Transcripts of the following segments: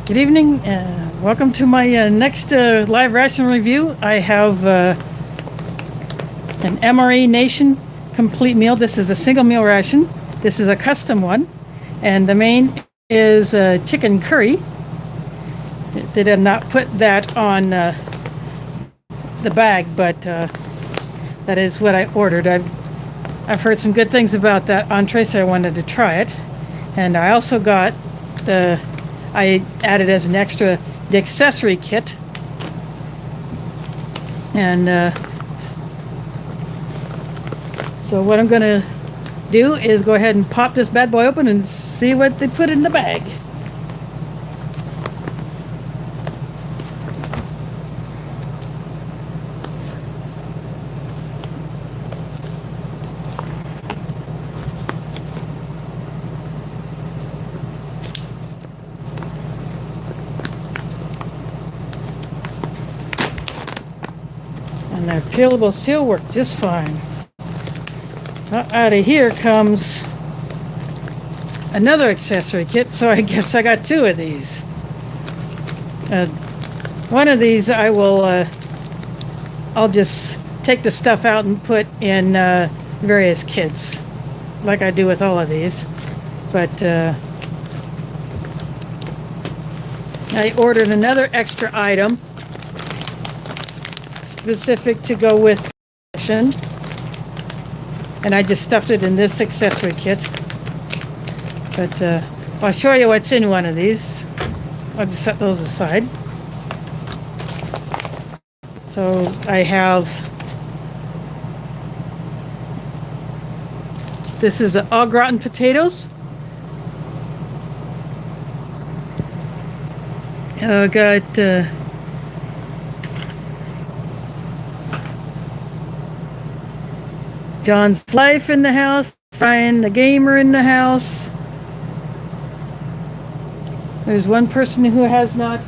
Good evening. Welcome to my next live ration review. I have an MRE Nation complete meal. This is a single meal ration. This is a custom one. And the main is chicken curry. They did not put that on the bag, but that is what I ordered. I've heard some good things about that entree, so I wanted to try it. And I also got I added as an extra the accessory kit. And so what I'm going to do is go ahead and pop this bad boy open and see what they put in the bag. And their peelable seal worked just fine. Out of here comes another accessory kit, so I guess I got two of these. One of these I'll just take the stuff out and put in various kits, like I do with all of these. But I ordered another extra item specific to go with Ration, and I just stuffed it in this accessory kit. But I'll show you what's in one of these. I'll just set those aside. So I have, this is au gratin potatoes. I got John's Life in the house, Ryan the Gamer in the house. There's one person who has not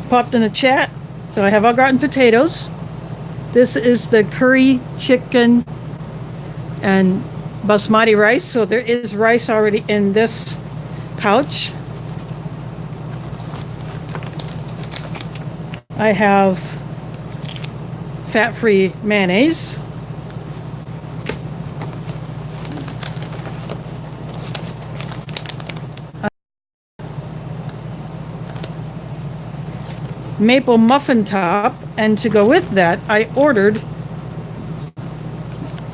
popped in a chat. So I have au gratin potatoes. This is the curry chicken and basmati rice. So there is rice already in this pouch. I have fat-free mayonnaise. Maple muffin top, and to go with that, I ordered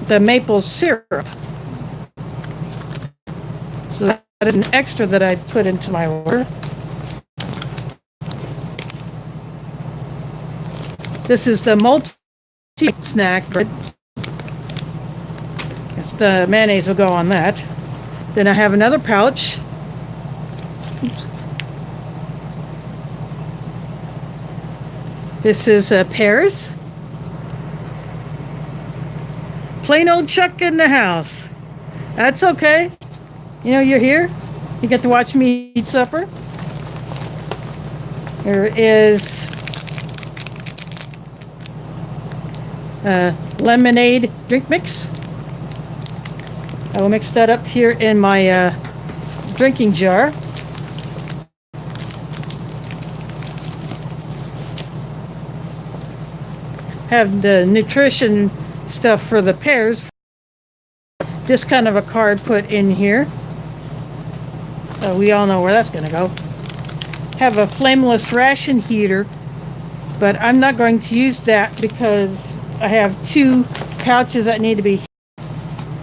the maple syrup. So that is an extra that I put into my order. This is the multi-snack bread. Yes, the mayonnaise will go on that. Then I have another pouch. Oops. This is pears. Plain old Chuck in the house. That's okay. You know, you're here. You get to watch me eat supper. There is lemonade drink mix. I will mix that up here in my drinking jar. Have the nutrition stuff for the pears. This kind of a card put in here. We all know where that's going to go. Have a flameless ration heater, but I'm not going to use that because I have two pouches that need to be heated.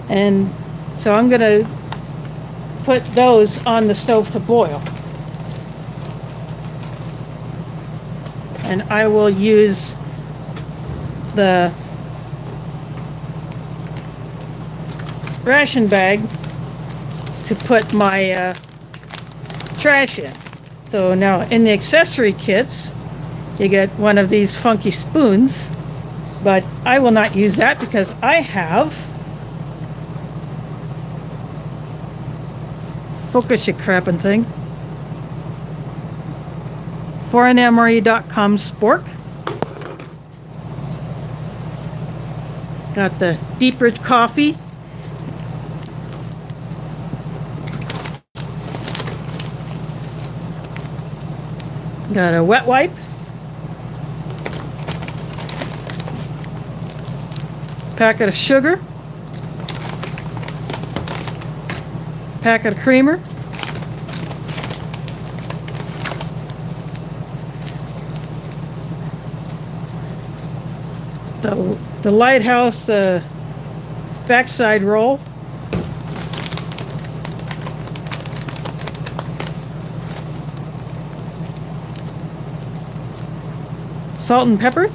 And so I'm going to put those on the stove to boil. And I will use the ration bag to put my trash in. So now in the accessory kits, you get one of these funky spoons, but I will not use that because I have, focus you crapping thing, foreignmre.com spork. Got the deep rich coffee. Got a wet wipe. Packet of sugar. Packet of creamer. The Lighthouse backside roll. Salt and pepper.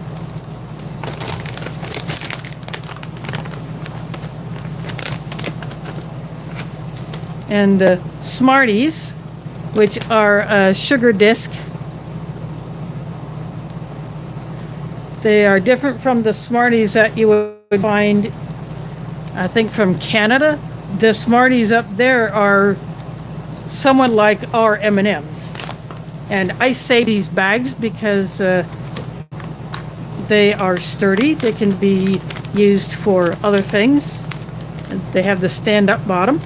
And Smarties, which are a sugar disc. They are different from the Smarties that you would find, I think, from Canada. The Smarties up there are somewhat like our M&Ms. And I save these bags because they are sturdy. They can be used for other things. They have the stand-up bottom.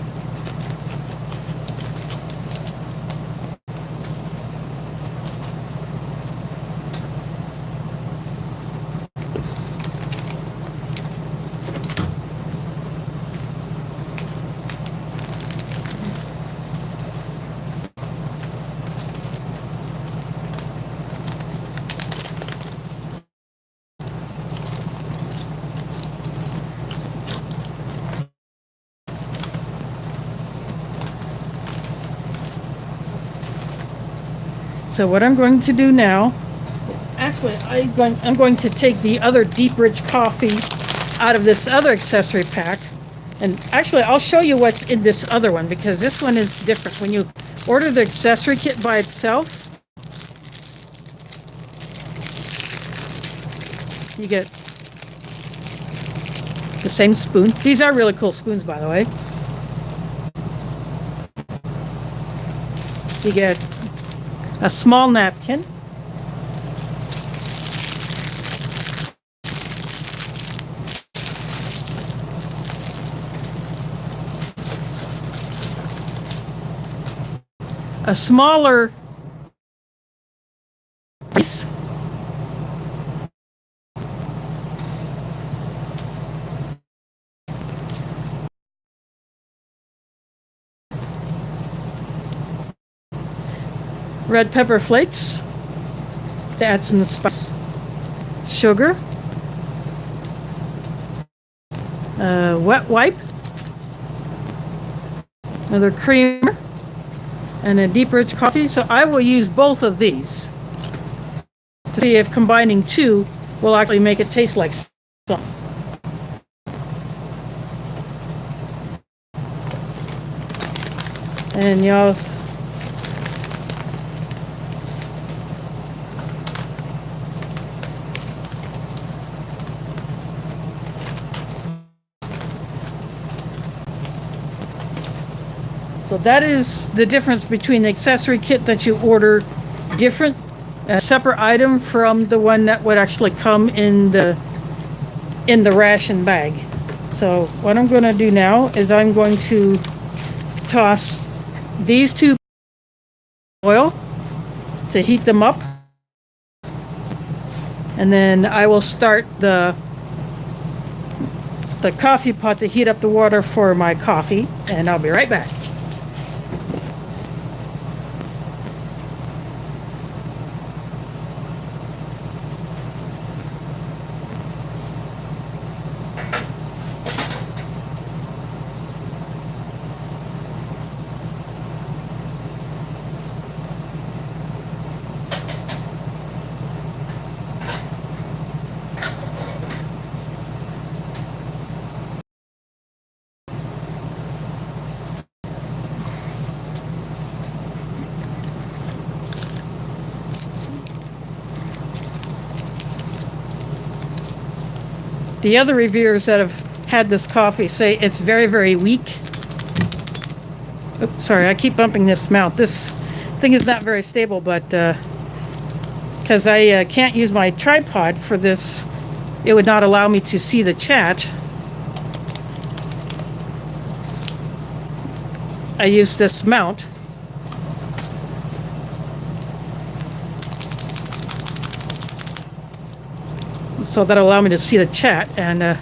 So what I'm going to do now, actually I'm going to take the other deep rich coffee out of this other accessory pack. And actually I'll show you what's in this other one, because this one is different. When you order the accessory kit by itself, you get the same spoon. These are really cool spoons, by the way. You get a small napkin, a smaller piece, red pepper flakes to add some spice, sugar, wet wipe, another creamer, and a deep rich coffee. So I will use both of these to see if combining two will actually make it taste like something. And y'all, so that is the difference between the accessory kit that you order different, a separate item from the one that would actually come in the ration bag. So what I'm going to do now is I'm going to toss these two oil to heat them up, and then I will start the coffee pot to heat up the water for my coffee, and I'll be right back. The other reviewers that have had this coffee say it's very, very weak. Oops, sorry, I keep bumping this mount. This thing is not very stable, but because I can't use my tripod for this, it would not allow me to see the chat. I use this mount. so that'll allow me to see the chat. And well,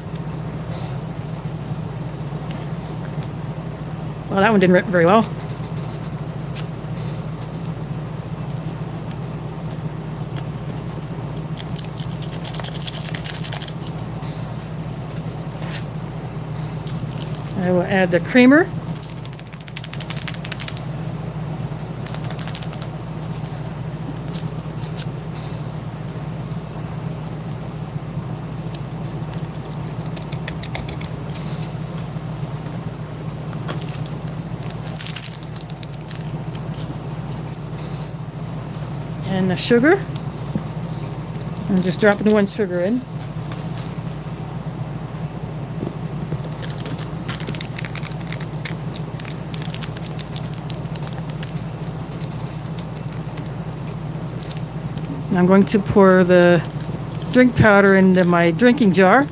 that one didn't rip very well. I will add the creamer. And the sugar. I'm just dropping one sugar in. I'm going to pour the drink powder into my drinking jar.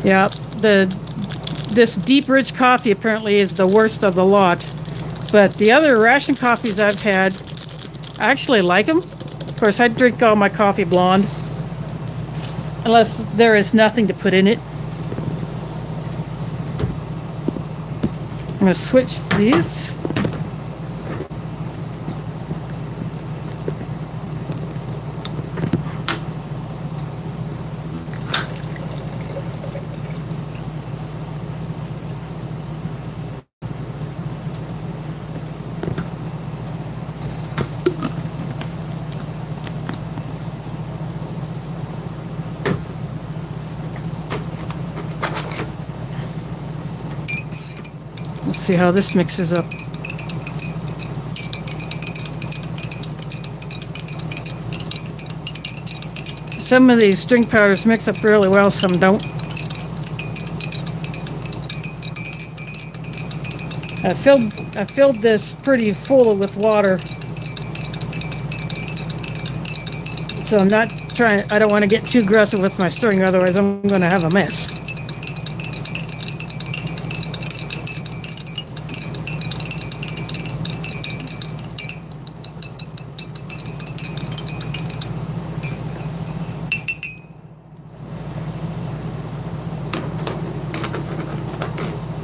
Yeah, this deep rich coffee apparently is the worst of the lot. But the other ration coffees I've had, I actually like them. Of course, I drink all my coffee blonde, unless there is nothing to put in it. I'm going to switch these. Let's see how this mixes up. Some of these drink powders mix up really well, some don't. I filled this pretty full with water. So I don't want to get too aggressive with my stirring, otherwise I'm going to have a mess.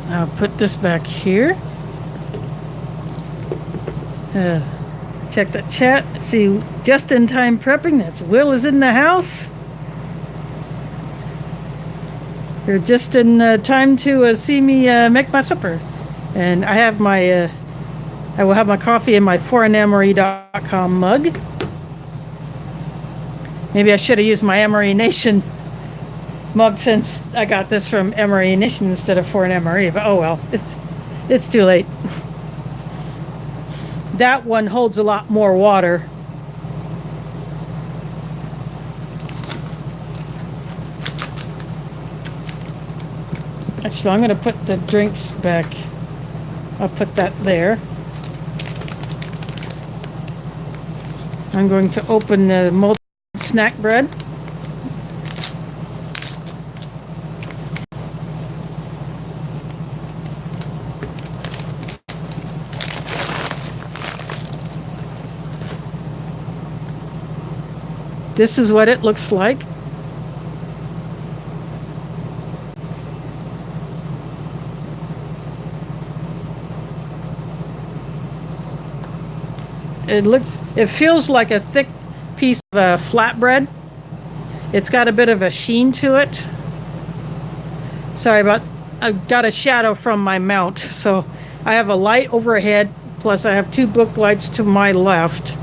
I'll put this back here. Check the chat. See, just in time prepping. That's Will is in the house. You're just in time to see me make my supper. And I have my, I will have my coffee in my foreignmre.com mug. Maybe I should have used my MRE Nation mug since I got this from MRE Nation instead of Foreign MRE, but oh well, it's too late. That one holds a lot more water. Actually, I'm going to put the drinks back. I'll put that there. I'm going to open the molten snack bread. This is what it looks like. It feels like a thick piece of flatbread. It's got a bit of a sheen to it. Sorry I've got a shadow from my mount. So I have a light overhead, plus I have two book lights to my left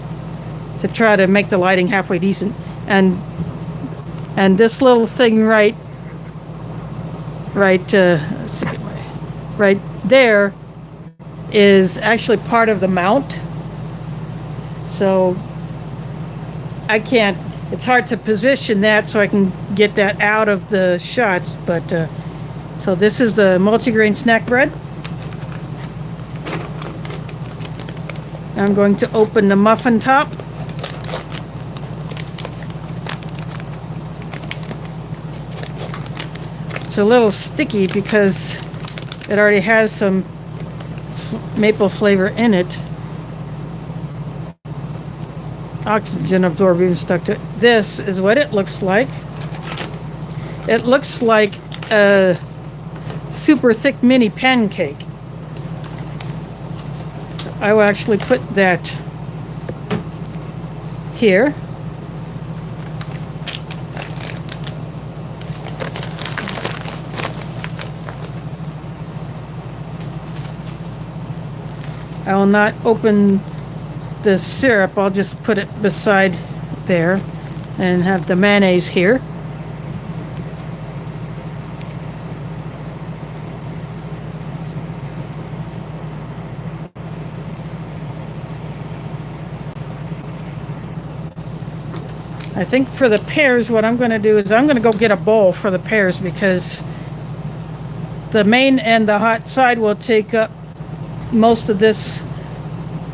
to try to make the lighting halfway decent. And this little thing right there is actually part of the mount. So it's hard to position that so I can get that out of the shots, but so this is the multigrain snack bread. I'm going to open the muffin top. It's a little sticky because it already has some maple flavor in it. oxygen absorbing stuck to it. This is what it looks like. It looks like a super thick mini pancake. I will actually put that here. I will not open the syrup. I'll just put it beside there and have the mayonnaise here. I think for the pears, what I'm going to do is I'm going to go get a bowl for the pears because the main and the hot side will take up most of this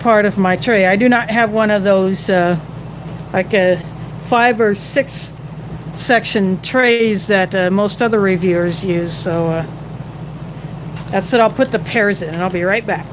part of my tray. I do not have one of those like a 5 or 6 section trays that most other reviewers use. So that's it. I'll put the pears in and I'll be right back.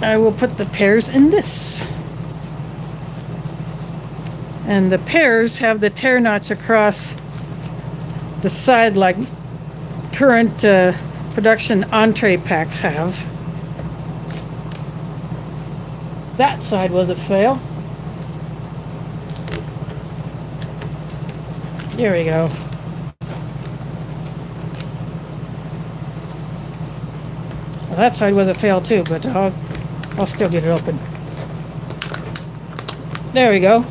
I will put the pears in this. And the pears have the tear notch across the side like current production entree packs have. That side was a fail. There we go. Well, that side was a fail too, but I'll still get it open. There we go.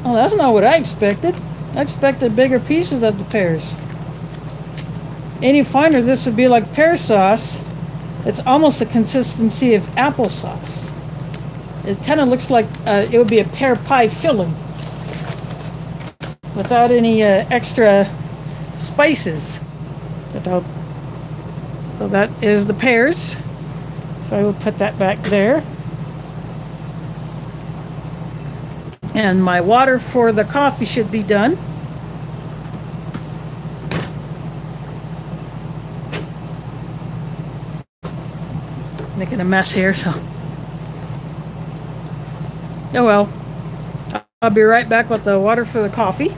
Oh, that's not what I expected. I expected bigger pieces of the pears. Any finer, this would be like pear sauce. It's almost the consistency of applesauce. It kind of looks like it would be a pear pie filling without any extra spices. So that is the pears. So I will put that back there. And my water for the coffee should be done. Making a mess here, so. Oh well. I'll be right back with the water for the coffee.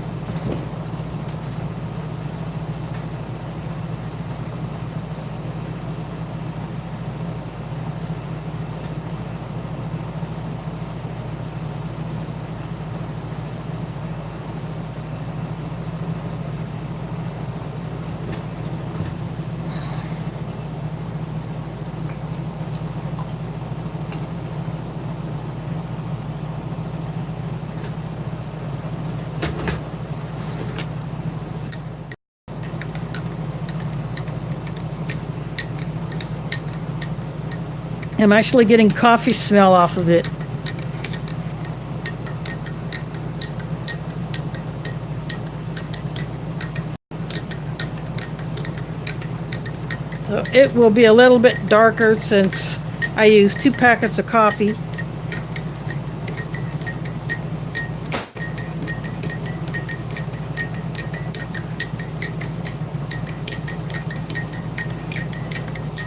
I'm actually getting coffee smell off of it. So it will be a little bit darker since I use 2 packets of coffee.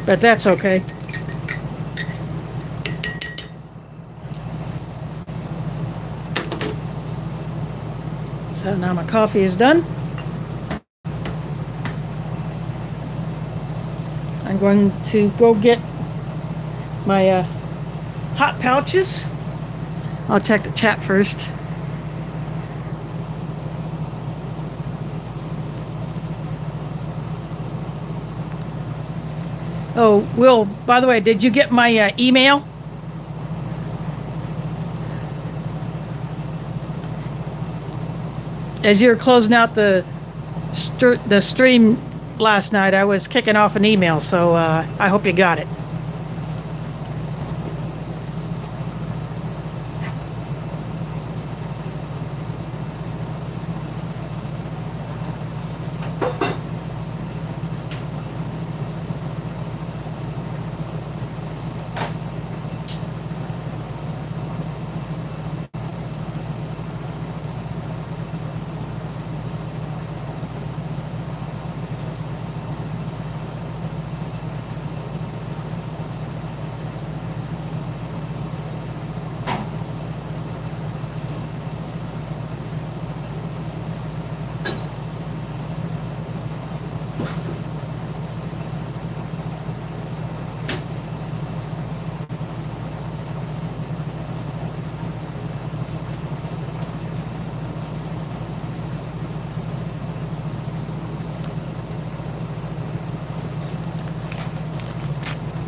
But that's okay. So now my coffee is done. I'm going to go get my hot pouches. I'll check the chat first. Oh, Will, by the way, did you get my email? As you were closing out the stream last night, I was kicking off an email, so I hope you got it.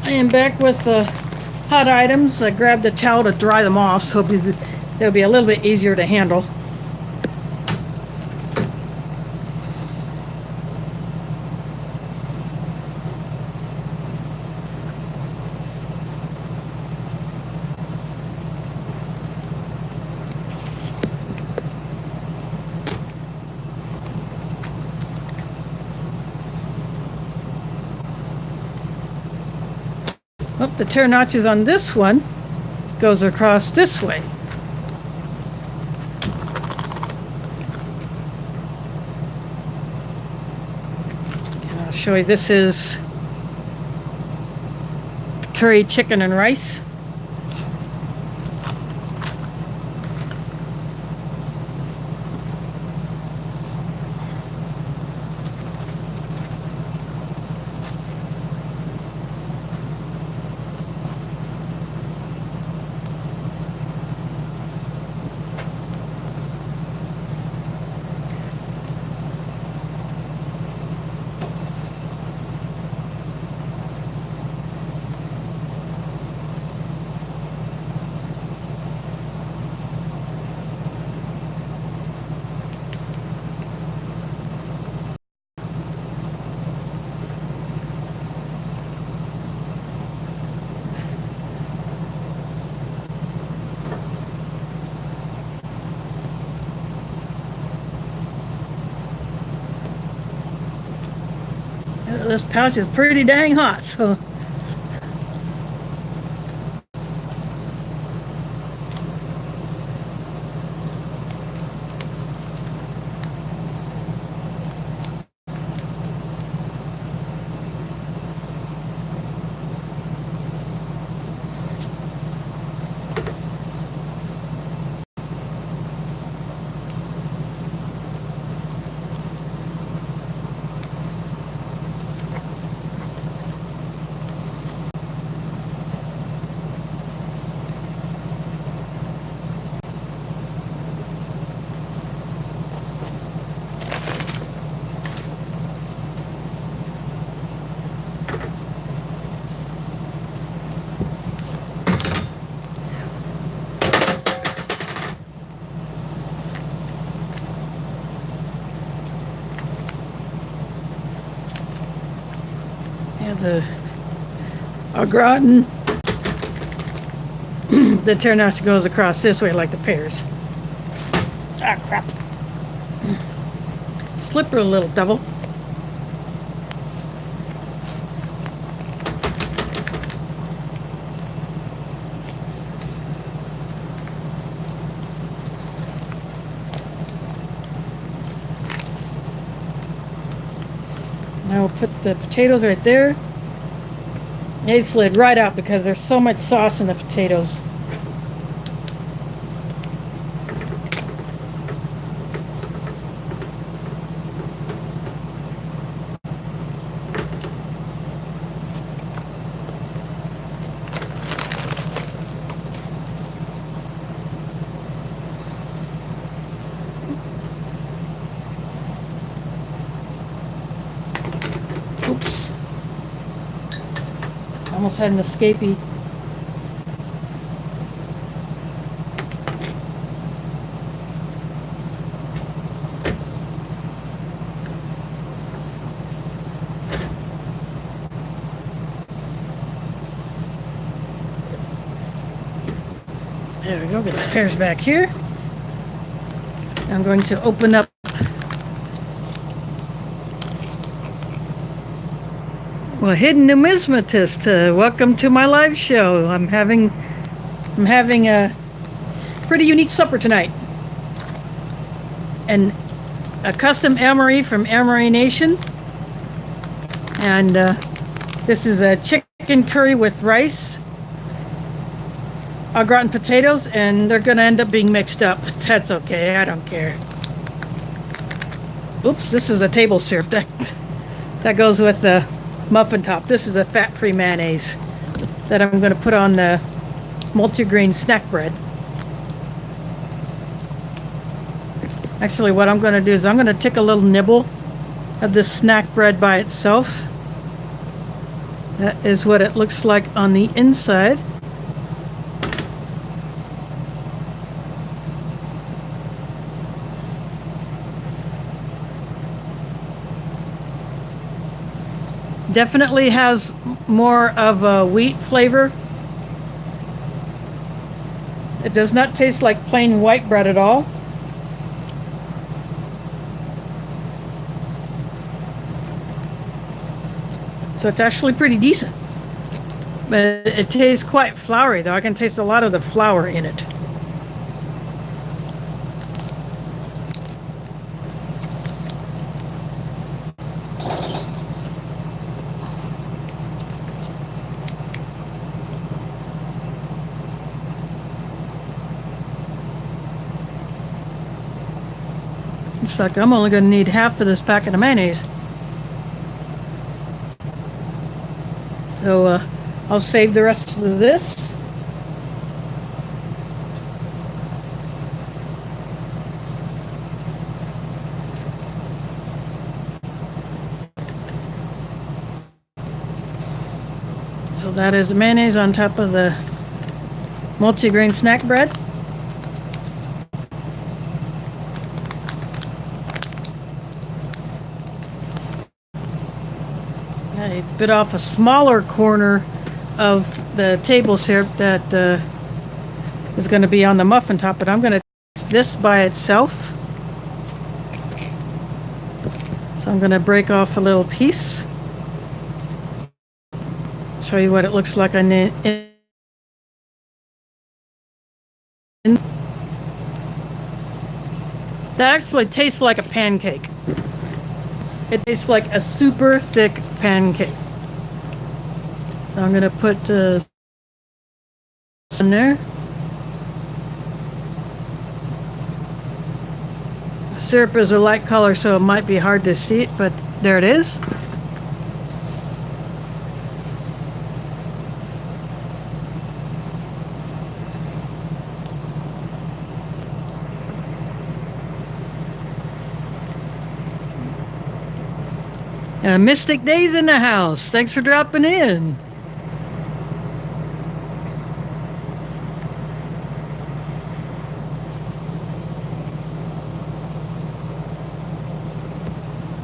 I am back with the hot items. I grabbed a towel to dry them off, so they'll be a little bit easier to handle. Oh, the tear notches on this one goes across this way. And I'll show you, this is curry chicken and rice. This pouch is pretty dang hot, so the au gratin, the tear notch goes across this way like the pears. Ah, crap. Slipper, little devil. Now we'll put the potatoes right there. They slid right out because there's so much sauce in the potatoes. Oops. Almost had an escapee. There we go, get the pears back here. I'm going to open up well, hidden numismatist. Welcome to my live show. I'm having a pretty unique supper tonight. And a custom MRE from MRE Nation. And this is a chicken curry with rice, au gratin potatoes, and they're going to end up being mixed up. That's okay, I don't care. Oops, this is a table syrup. That goes with the muffin top. This is a fat-free mayonnaise that I'm going to put on the multigrain snack bread. Actually, what I'm going to do is I'm going to take a little nibble of this snack bread by itself. That is what it looks like on the inside. Definitely has more of a wheat flavor. It does not taste like plain white bread at all. So it's actually pretty decent. But it tastes quite floury, though. I can taste a lot of the flour in it. Looks like I'm only going to need half of this packet of mayonnaise. So I'll save the rest of this. So that is the mayonnaise on top of the multigrain snack bread. I bit off a smaller corner of the table syrup that is going to be on the muffin top, but I'm going to taste this by itself. So I'm going to break off a little piece. Show you what it looks like on the That actually tastes like a pancake. It tastes like a super thick pancake. I'm going to put some in there. The syrup is a light color, so it might be hard to see it, but there it is. Mystic Days in the house. Thanks for dropping in.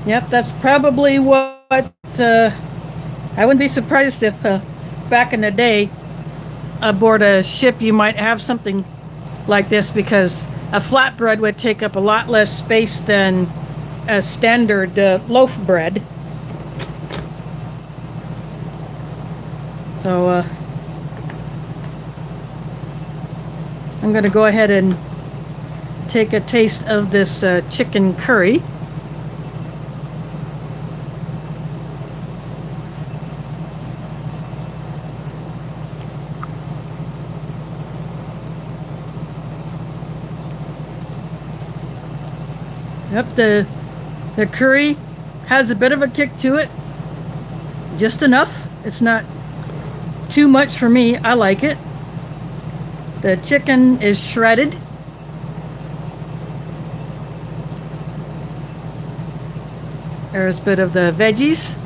Yep, that's probably what I wouldn't be surprised if back in the day aboard a ship you might have something like this, because a flatbread would take up a lot less space than a standard loaf bread. So I'm going to go ahead and take a taste of this chicken curry. Yep, the curry has a bit of a kick to it. Just enough. It's not too much for me. I like it. The chicken is shredded. There's a bit of the veggies.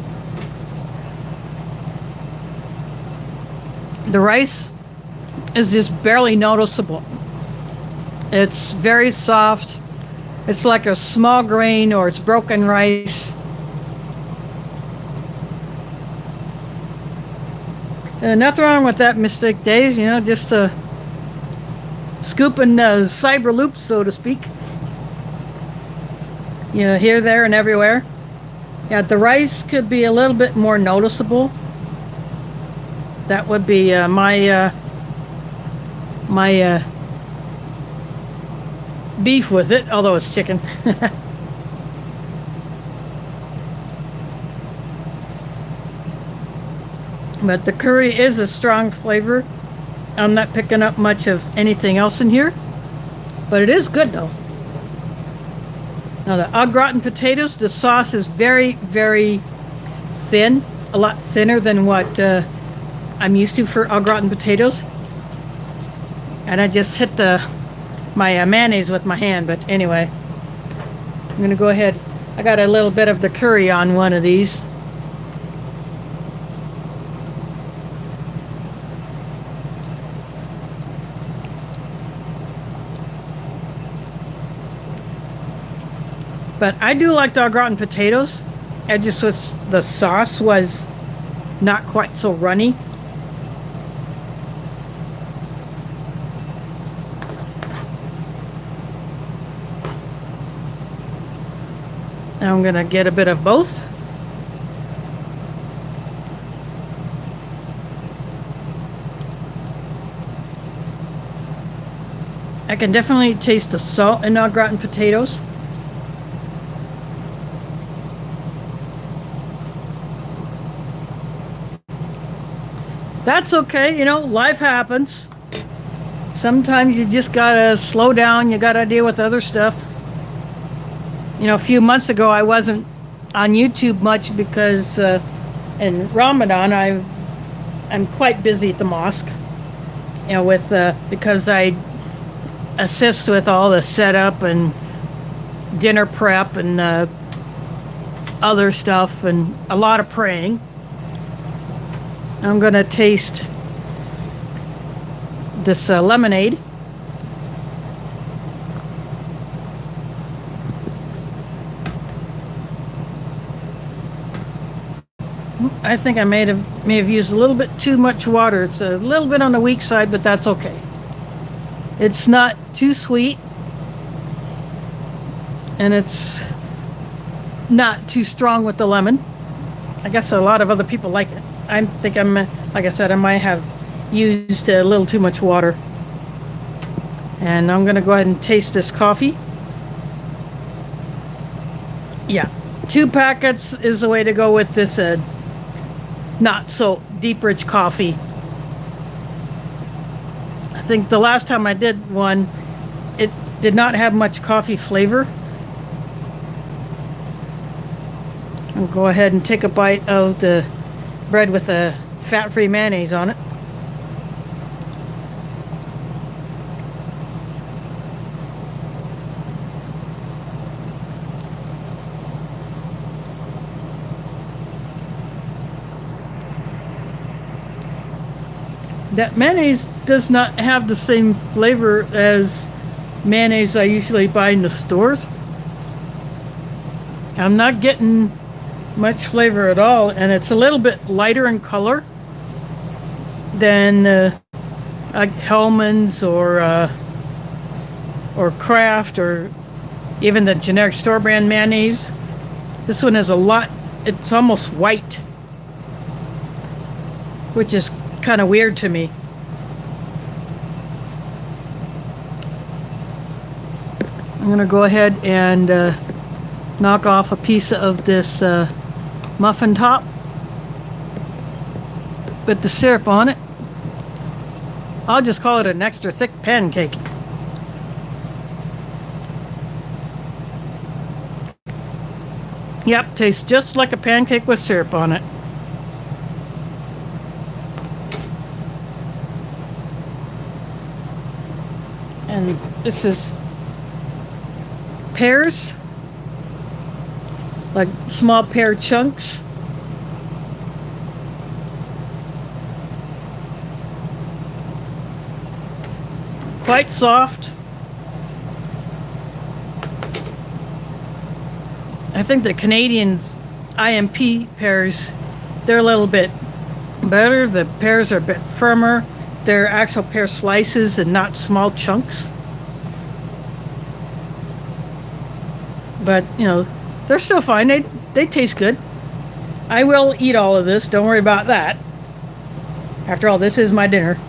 The rice is just barely noticeable. It's very soft. It's like a small grain or it's broken rice. Nothing wrong with that, Mystic Days. You know, just scooping cyber loops, so to speak. You know, here, there, and everywhere. Yeah, the rice could be a little bit more noticeable. That would be my beef with it, although it's chicken. But the curry is a strong flavor. I'm not picking up much of anything else in here, but it is good though. Now the au gratin potatoes, the sauce is very, very thin, a lot thinner than what I'm used to for au gratin potatoes. And I just hit my mayonnaise with my hand, but anyway. I'm gonna go ahead. I got a little bit of the curry on one of these. But I do like the au gratin potatoes. I just was, the sauce was not quite so runny. Now I'm gonna get a bit of both. I can definitely taste the salt in au gratin potatoes. That's okay, you know, life happens. Sometimes you just gotta slow down, you gotta deal with other stuff. You know, a few months ago I wasn't on YouTube much because in Ramadan I'm quite busy at the mosque. You know, with because I assist with all the setup and dinner prep and other stuff and a lot of praying. I'm gonna taste this lemonade. I think I may have used a little bit too much water. It's a little bit on the weak side, but that's okay. It's not too sweet, and it's not too strong with the lemon. I guess a lot of other people like it. I think like I said, I might have used a little too much water. And I'm gonna go ahead and taste this coffee. Yeah, 2 packets is the way to go with this not so deep rich coffee. I think the last time I did one, it did not have much coffee flavor. I'll go ahead and take a bite of the bread with a fat-free mayonnaise on it. That mayonnaise does not have the same flavor as mayonnaise I usually buy in the stores. I'm not getting much flavor at all, and it's a little bit lighter in color than like Hellman's or Kraft or even the generic store brand mayonnaise. This one is it's almost white, which is kind of weird to me. I'm gonna go ahead and knock off a piece of this muffin top with the syrup on it. I'll just call it an extra thick pancake. Yep, tastes just like a pancake with syrup on it. And this is pears, like small pear chunks. Quite soft. I think the Canadians IMP pears, they're a little bit better. The pears are a bit firmer, they're actual pear slices and not small chunks. But, you know, they're still fine. They taste good. I will eat all of this. Don't worry about that. After all, this is my dinner.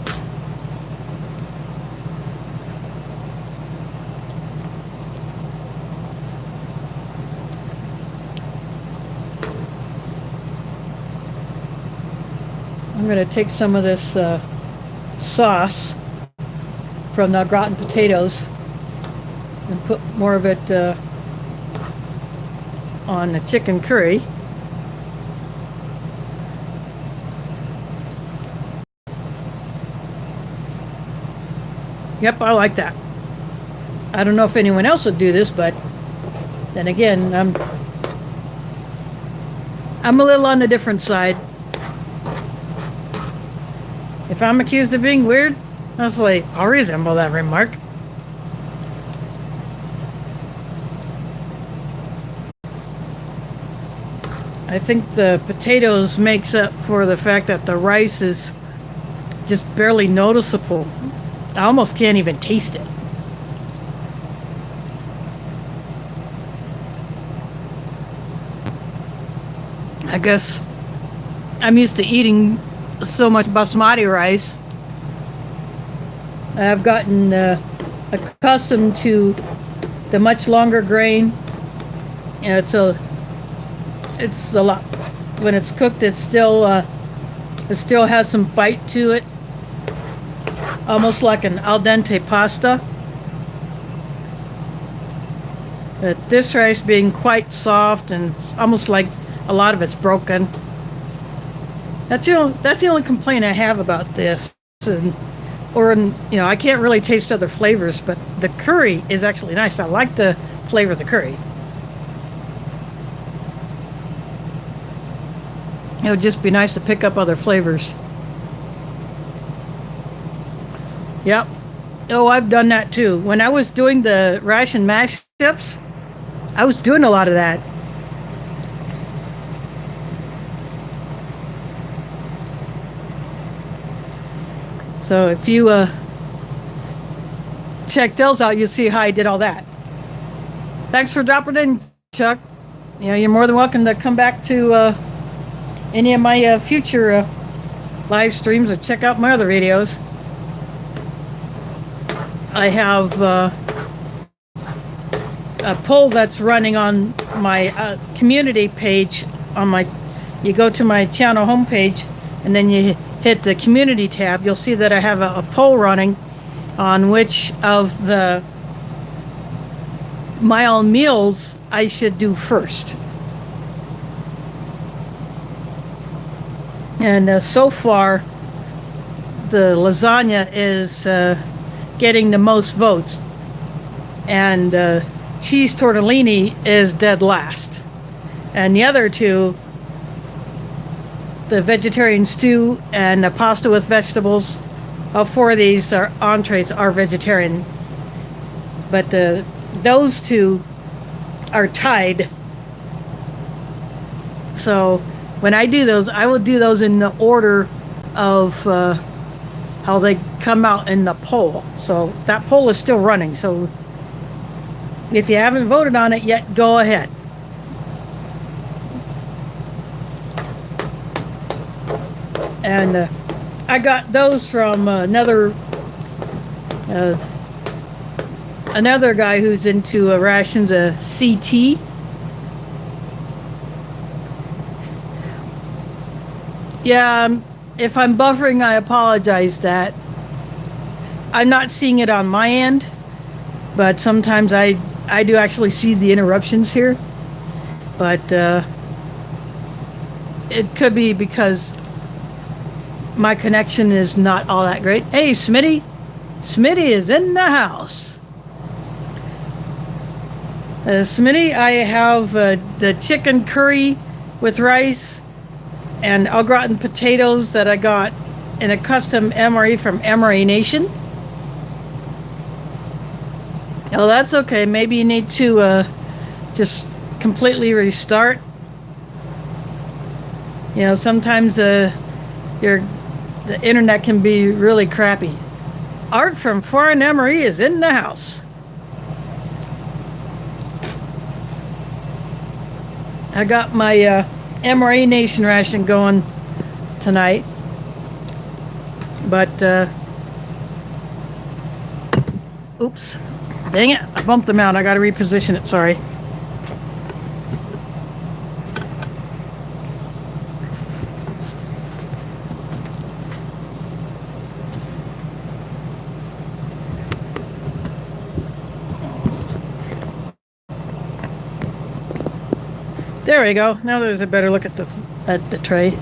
I'm going to take some of this sauce from the gratin potatoes and put more of it on the chicken curry. Yep, I like that. I don't know if anyone else would do this, but then again, I'm a little on the different side. If I'm accused of being weird, I was like, I'll resemble that remark. I think the potatoes makes up for the fact that the rice is just barely noticeable. I almost can't even taste it. I guess I'm used to eating so much basmati rice. I've gotten accustomed to the much longer grain. And it's a lot. When it's cooked, it still has some bite to it, almost like an al dente pasta. But this rice being quite soft and it's almost like a lot of it's broken. That's the only complaint I have about this. I can't really taste other flavors, but the curry is actually nice. I like the flavor of the curry. It would just be nice to pick up other flavors. Yep. Oh, I've done that too. When I was doing the ration mashups, I was doing a lot of that. So if you check those out, you'll see how I did all that. Thanks for dropping in, Chuck. You're more than welcome to come back to any of my future live streams or check out my other videos. I have a poll that's running on my community page. You go to my channel homepage, and then you hit the community tab. You'll see that I have a poll running on which of the my own meals I should do first. And so far, the lasagna is getting the most votes, and cheese tortellini is dead last. And the other two, the vegetarian stew and the pasta with vegetables, all four of these entrees are vegetarian. But those two are tied. So when I do those, I will do those in the order of how they come out in the poll. So that poll is still running. So if you haven't voted on it yet, go ahead. And I got those from another guy who's into rations, CT. Yeah, if I'm buffering, I apologize that. I'm not seeing it on my end, but sometimes I do actually see the interruptions here. But it could be because my connection is not all that great. Hey, Smitty. Smitty is in the house. Smitty, I have the chicken curry with rice and au gratin potatoes that I got in a custom MRE from MRE Nation. Oh, that's okay. Maybe you need to just completely restart. Sometimes your the internet can be really crappy. Art from Foreign MRE is in the house. I got my MRE Nation ration going tonight, but oops, dang it, I bumped them out. I got to reposition it, sorry. There we go. Now there's a better look at the tray.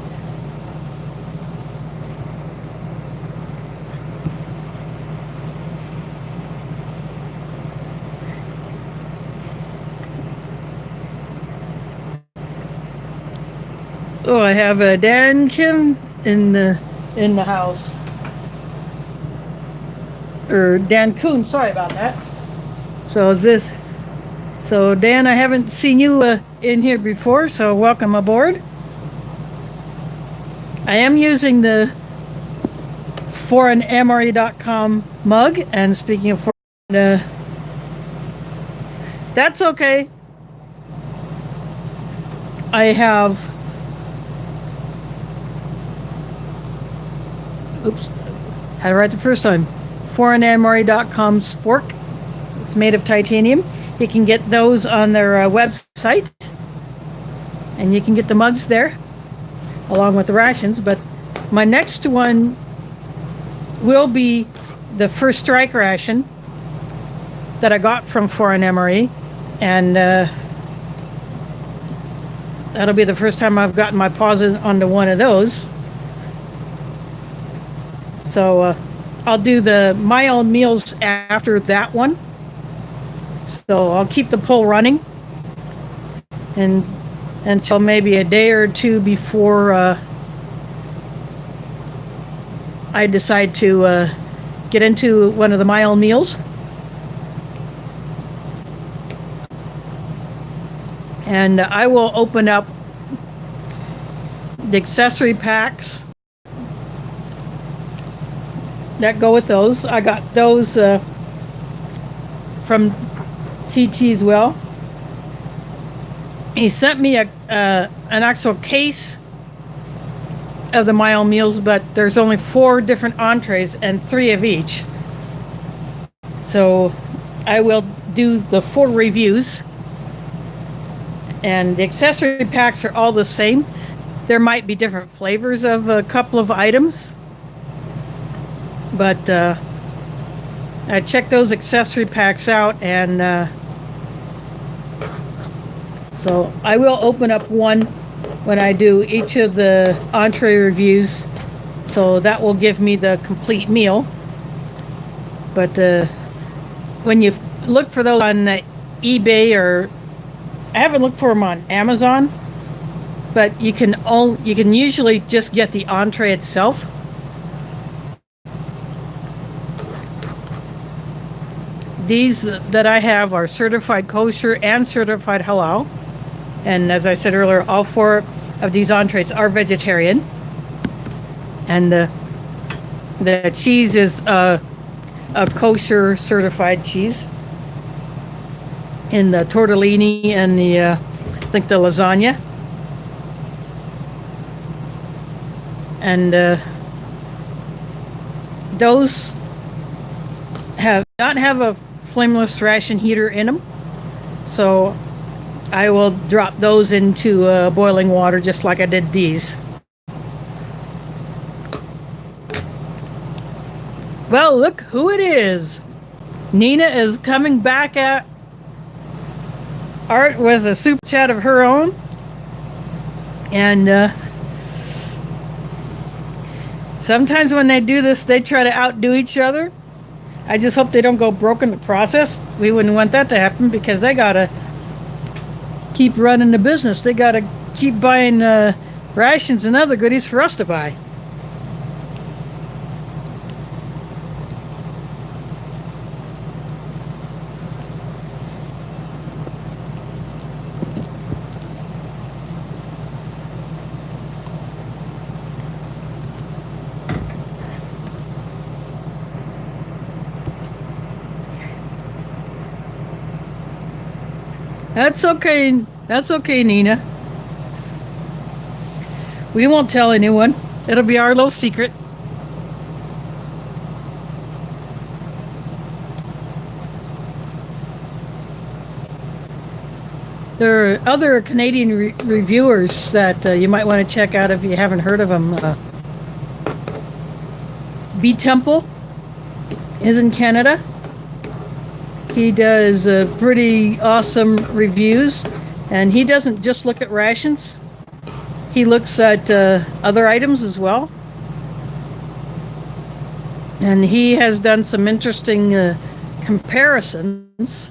Oh, I have a Dan Kim in the house, or Dan Kuhn. Sorry about that. So is this? So Dan, I haven't seen you in here before, so welcome aboard. I am using the foreignmre.com mug, and speaking of foreign, that's okay. I have, oops, had it right the first time, foreignmre.com spork. It's made of titanium. You can get those on their website, and you can get the mugs there along with the rations. But my next one will be the first strike ration that I got from Foreign MRE, and that'll be the first time I've gotten my paws onto one of those. So I'll do my own meals after that one. So I'll keep the poll running and until maybe a day or two before I decide to get into one of my own meals. And I will open up the accessory packs that go with those. I got those from CT as well. He sent me an actual case of the My Own Meals, but there's only 4 different entrees and 3 of each. So I will do the 4 reviews, and the accessory packs are all the same. There might be different flavors of a couple of items, but I checked those accessory packs out, and so I will open up one when I do each of the entree reviews, so that will give me the complete meal. But when you look for those on eBay, or I haven't looked for them on Amazon, but you can usually just get the entree itself. These that I have are certified kosher and certified halal. And as I said earlier, all 4 of these entrees are vegetarian. And the cheese is a kosher certified cheese. In the tortellini and I think the lasagna. And those not have a flameless ration heater in them, so I will drop those into boiling water just like I did these. Well, look who it is. Nina is coming back at Art with a super chat of her own, and sometimes when they do this, they try to outdo each other. I just hope they don't go broke in the process. We wouldn't want that to happen, because they gotta keep running the business. They gotta keep buying rations and other goodies for us to buy. That's okay. That's okay, Nina. We won't tell anyone. It'll be our little secret. There are other Canadian reviewers that you might want to check out if you haven't heard of them. B Temple is in Canada. He does pretty awesome reviews, and he doesn't just look at rations. He looks at other items as well. And he has done some interesting comparisons.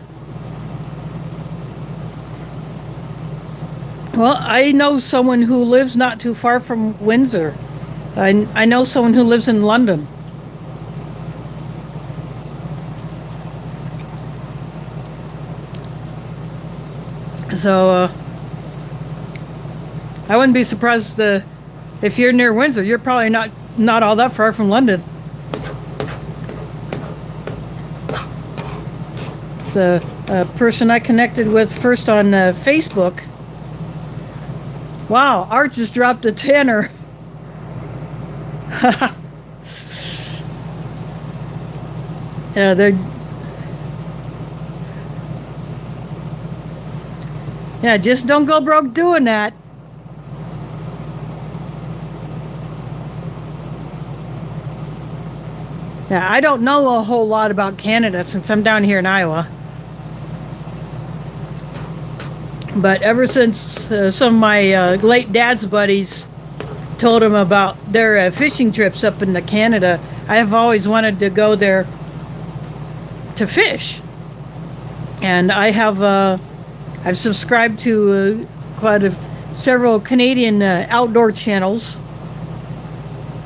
Well, I know someone who lives not too far from Windsor. I know someone who lives in London. So I wouldn't be surprised if you're near Windsor. You're probably not all that far from London. It's a person I connected with first on Facebook. Wow, Art just dropped a tenner. Yeah, just don't go broke doing that. Yeah, I don't know a whole lot about Canada since I'm down here in Iowa. But ever since some of my late dad's buddies told him about their fishing trips up into Canada, I have always wanted to go there to fish. And I've subscribed to several Canadian outdoor channels.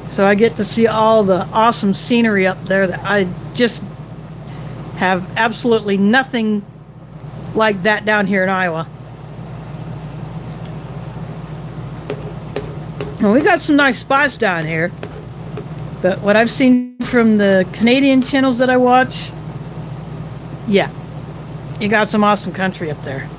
So I get to see all the awesome scenery up there that I just have absolutely nothing like that down here in Iowa. Well, we got some nice spots down here, but what I've seen from the Canadian channels that I watch, yeah, you got some awesome country up there.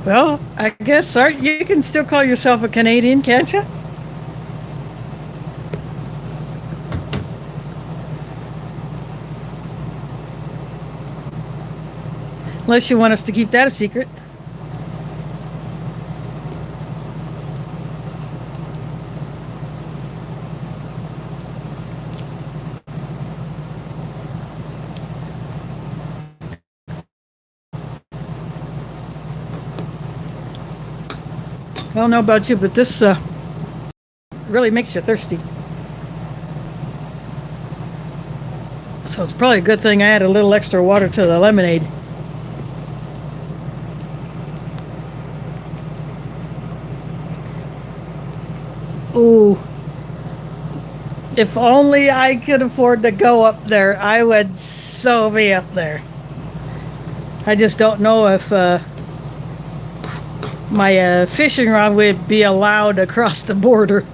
Well, I guess, Art, you can still call yourself a Canadian, can't you? Unless you want us to keep that a secret. I don't know about you, but this really makes you thirsty. So it's probably a good thing I add a little extra water to the lemonade. Ooh. If only I could afford to go up there, I would so be up there. I just don't know if my fishing rod would be allowed across the border.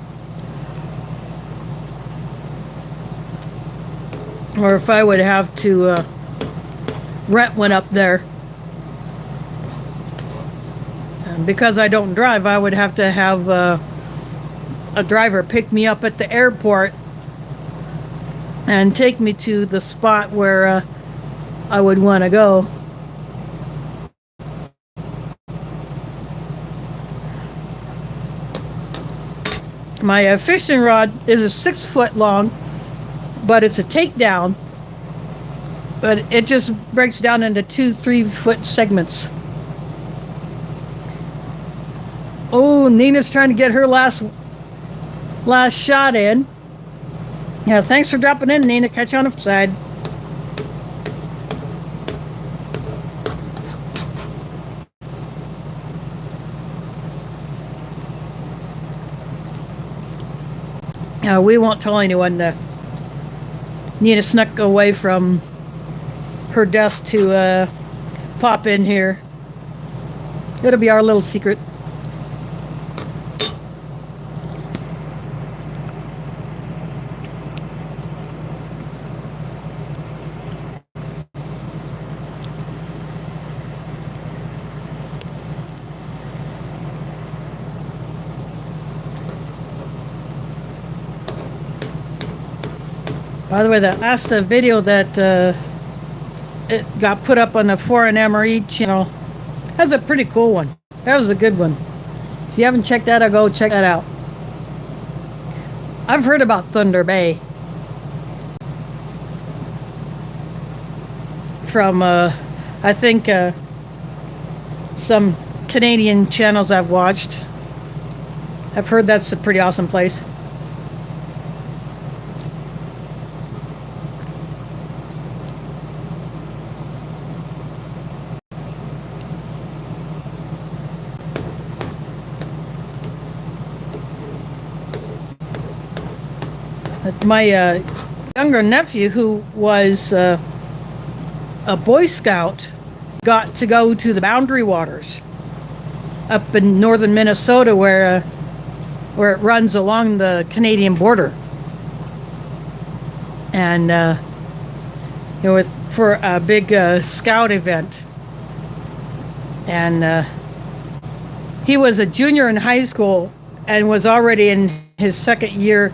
Or if I would have to rent one up there. And because I don't drive, I would have to have a driver pick me up at the airport and take me to the spot where I would want to go. My fishing rod is a 6 foot long, but it's a takedown. But it just breaks down into 2-3 foot segments. Oh, Nina's trying to get her last shot in. Yeah, thanks for dropping in, Nina. Catch you on the side. We won't tell anyone that Nina snuck away from her desk to pop in here. It'll be our little secret. By the way, that last video that it got put up on the foreign MRE channel, that's a pretty cool one. That was a good one. If you haven't checked that out, go check that out. I've heard about Thunder Bay from, I think, some Canadian channels I've watched. I've heard that's a pretty awesome place. My younger nephew, who was a Boy Scout, got to go to the Boundary Waters up in northern Minnesota, where it runs along the Canadian border, and for a big scout event. And he was a junior in high school and was already in his second year.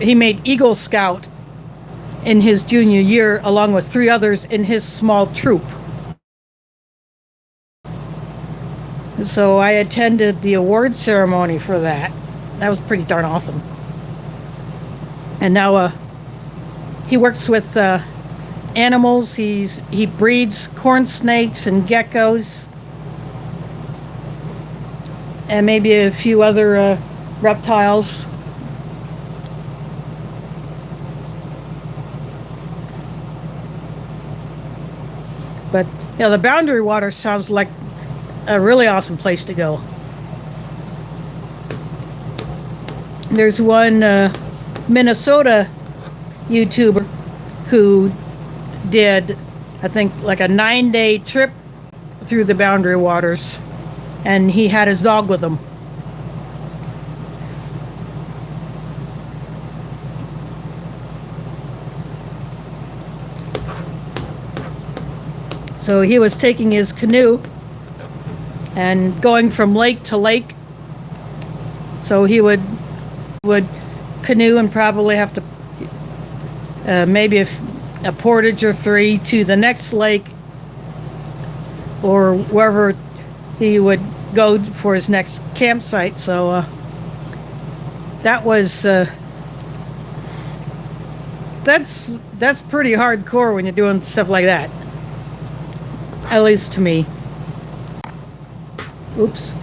He made Eagle Scout in his junior year, along with 3 others in his small troop. So I attended the award ceremony for that. That was pretty darn awesome. And now he works with animals. He breeds corn snakes and geckos, and maybe a few other reptiles. But the Boundary Water sounds like a really awesome place to go. There's one Minnesota YouTuber who did, I think, like a 9-day trip through the Boundary Waters, and he had his dog with him. So he was taking his canoe and going from lake to lake. So he would canoe and probably have to maybe a portage or 3 to the next lake, or wherever he would go for his next campsite. So that was that's pretty hardcore when you're doing stuff like that. At least to me. Oops.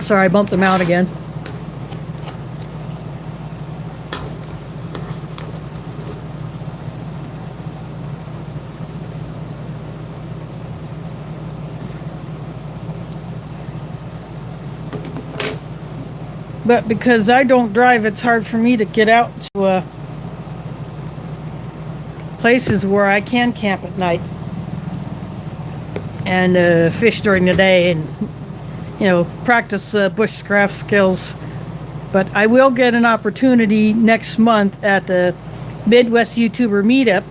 Sorry, I bumped them out again. But because I don't drive, it's hard for me to get out to places where I can camp at night and fish during the day, and practice bushcraft skills. But I will get an opportunity next month at the Midwest YouTuber meetup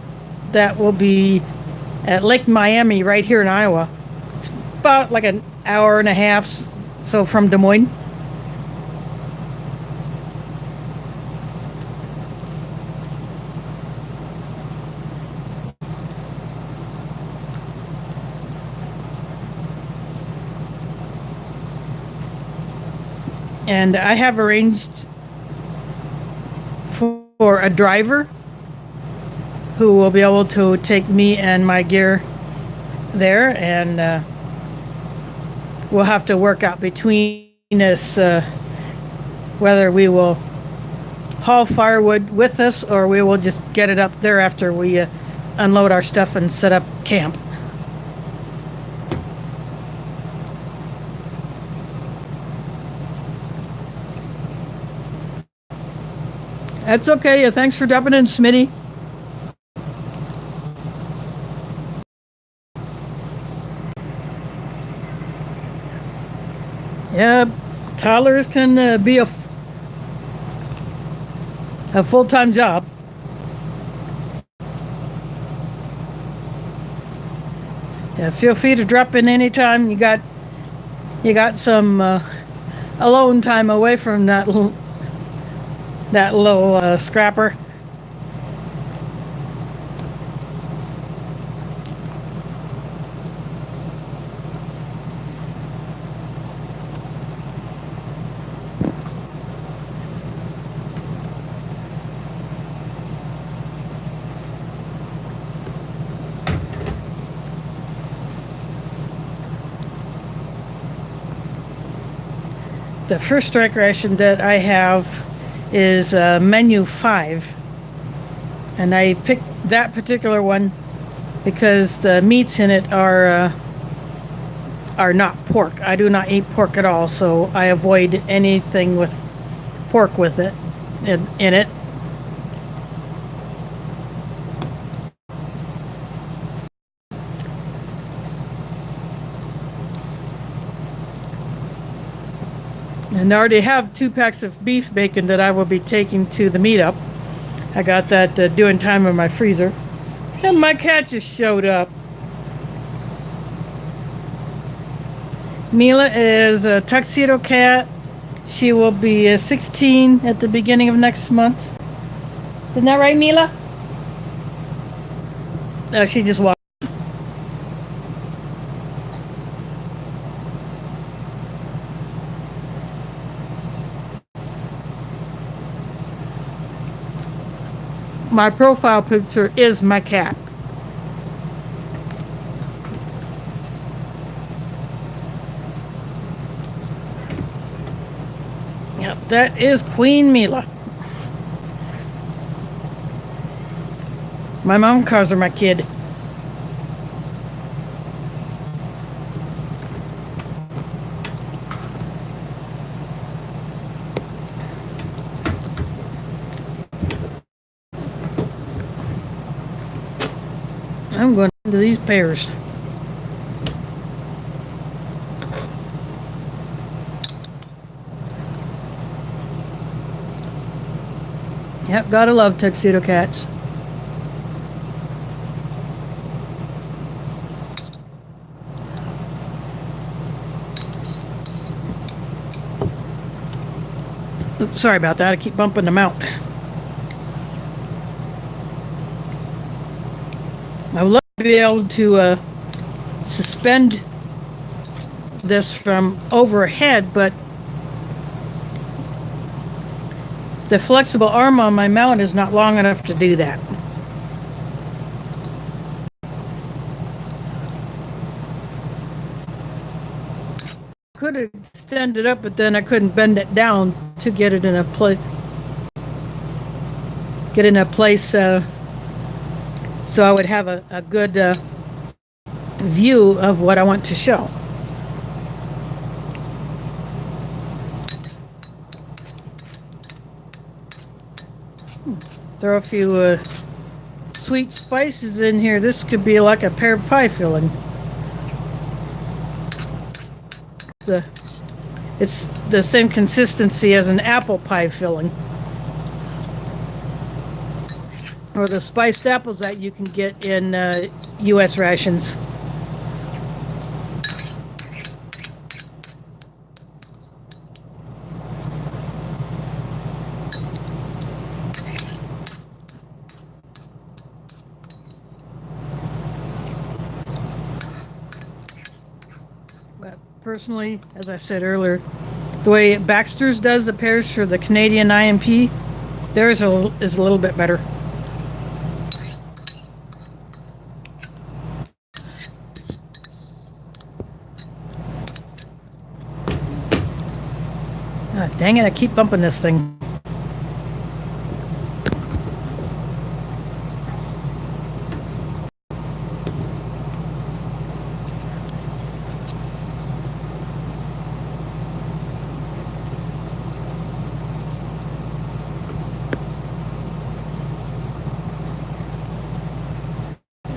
that will be at Lake Miami right here in Iowa. It's about like an hour and a half so from Des Moines. And I have arranged for a driver who will be able to take me and my gear there, and we'll have to work out between us whether we will haul firewood with us or we will just get it up there after we unload our stuff and set up camp. That's okay. Thanks for dropping in, Smitty. Yeah, toddlers can be a full-time job. Yeah, feel free to drop in anytime. You got some alone time away from that that little scrapper. The first strike ration that I have is menu 5. And I picked that particular one because the meats in it are not pork. I do not eat pork at all, so I avoid anything with pork with it in it. And I already have 2 packs of beef bacon that I will be taking to the meetup. I got that doing time in my freezer. And my cat just showed up. Mila is a tuxedo cat. She will be 16 at the beginning of next month. Isn't that right, Mila? She just walked. My profile picture is my cat. Yep, that is Queen Mila. My mom calls her my kid. I'm going into these pears. Yep, gotta love tuxedo cats. Oops, sorry about that. I keep bumping them out. I would love to be able to suspend this from overhead, but the flexible arm on my mount is not long enough to do that. Could extend it up, but then I couldn't bend it down to get it in a place. So I would have a good view of what I want to show. Throw a few sweet spices in here. This could be like a pear pie filling. It's the same consistency as an apple pie filling. Or the spiced apples that you can get in U.S. rations. But personally, as I said earlier, the way Baxter's does the pears for the Canadian IMP, theirs is a little bit better. Ah, dang it, I keep bumping this thing.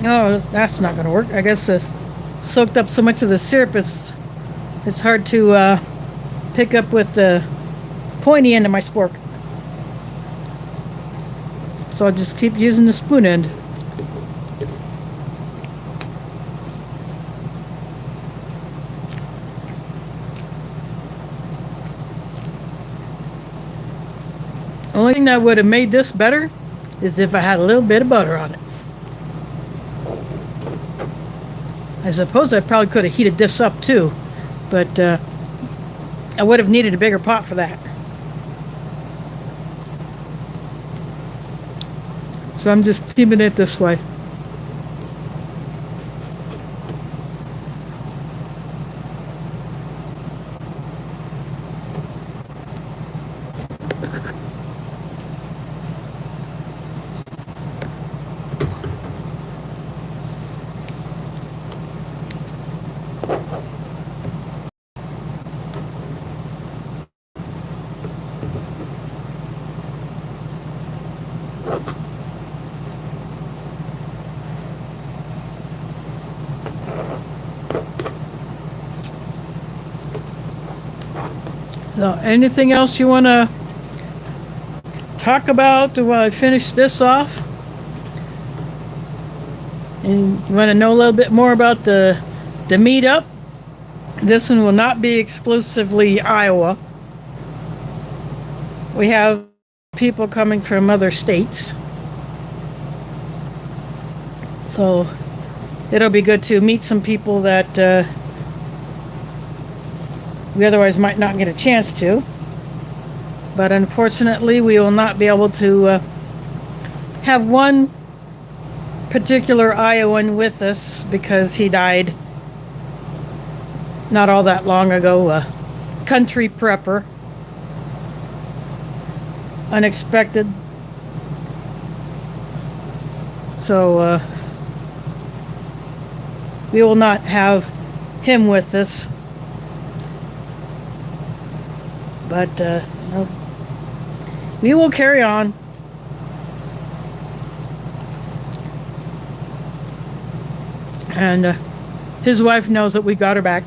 Oh, that's not going to work. I guess this soaked up so much of the syrup, it's hard to pick up with the pointy end of my spork. So I'll just keep using the spoon end. Only thing that would have made this better is if I had a little bit of butter on it. I suppose I probably could have heated this up too, but I would have needed a bigger pot for that. So I'm just keeping it this way. So anything else you want to talk about while I finish this off? And you want to know a little bit more about the meetup? This one will not be exclusively Iowa. We have people coming from other states. So it'll be good to meet some people that we otherwise might not get a chance to. But unfortunately, we will not be able to have one particular Iowan with us because he died not all that long ago. A country prepper. Unexpected. So we will not have him with us. But we will carry on. And his wife knows that we got her back.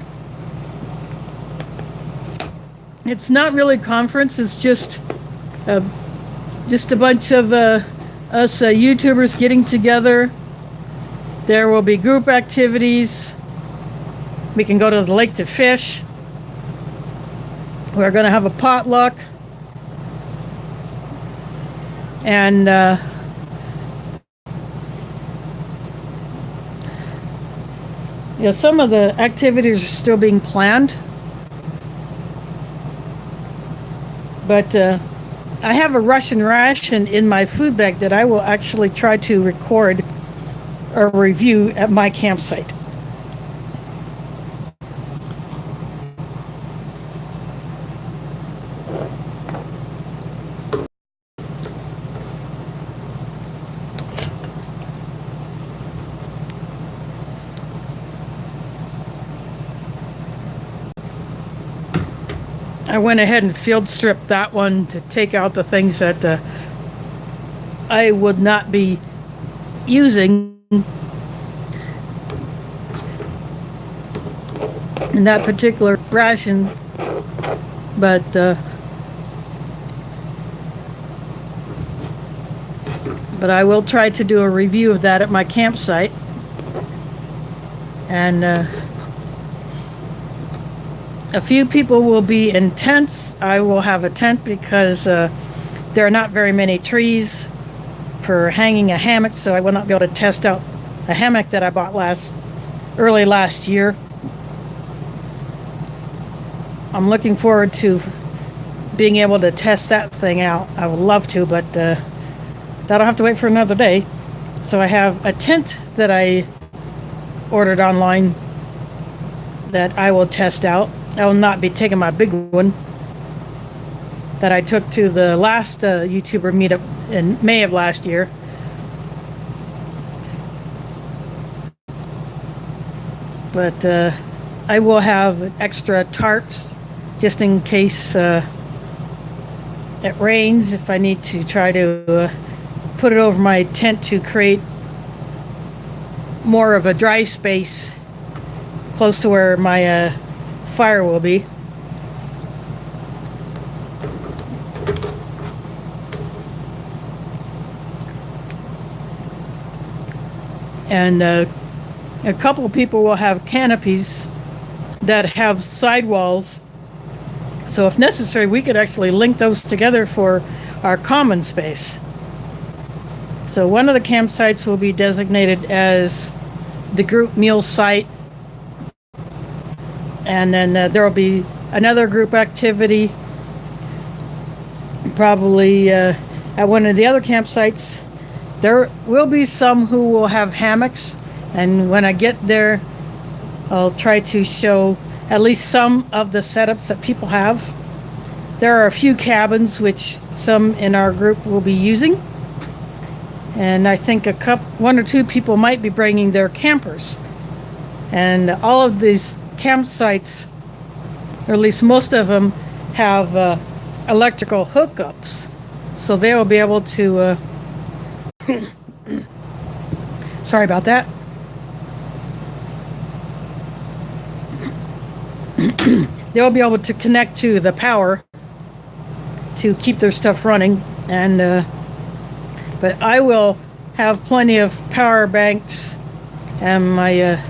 It's not really a conference. It's just a bunch of us YouTubers getting together. There will be group activities. We can go to the lake to fish. We're going to have a potluck. And yeah, some of the activities are still being planned. But I have a Russian ration in my food bag that I will actually try to record a review at my campsite. I went ahead and field stripped that one to take out the things that I would not be using in that particular ration, but I will try to do a review of that at my campsite. And a few people will be in tents. I will have a tent because there are not very many trees for hanging a hammock, so I will not be able to test out a hammock that I bought early last year. I'm looking forward to being able to test that thing out. I would love to, but that'll have to wait for another day. So I have a tent that I ordered online that I will test out. I will not be taking my big one that I took to the last YouTuber meetup in May of last year. But I will have extra tarps just in case it rains, if I need to try to put it over my tent to create more of a dry space close to where my fire will be. And a couple of people will have canopies that have sidewalls. So if necessary, we could actually link those together for our common space. So one of the campsites will be designated as the group meal site, and then there will be another group activity probably at one of the other campsites. There will be some who will have hammocks, and when I get there, I'll try to show at least some of the setups that people have. There are a few cabins which some in our group will be using, and I think one or two people might be bringing their campers. And all of these campsites, or at least most of them, have electrical hookups, so they will be able to sorry about that. They'll be able to connect to the power to keep their stuff running, and but I will have plenty of power banks, and I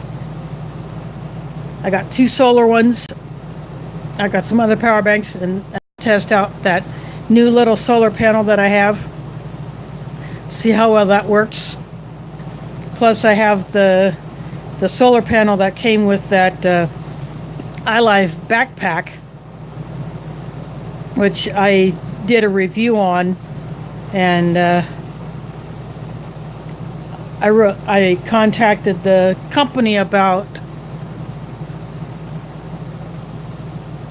got 2 solar ones. I got some other power banks, and test out that new little solar panel that I have, see how well that works. Plus I have the solar panel that came with that iLife backpack, which I did a review on, and I contacted the company about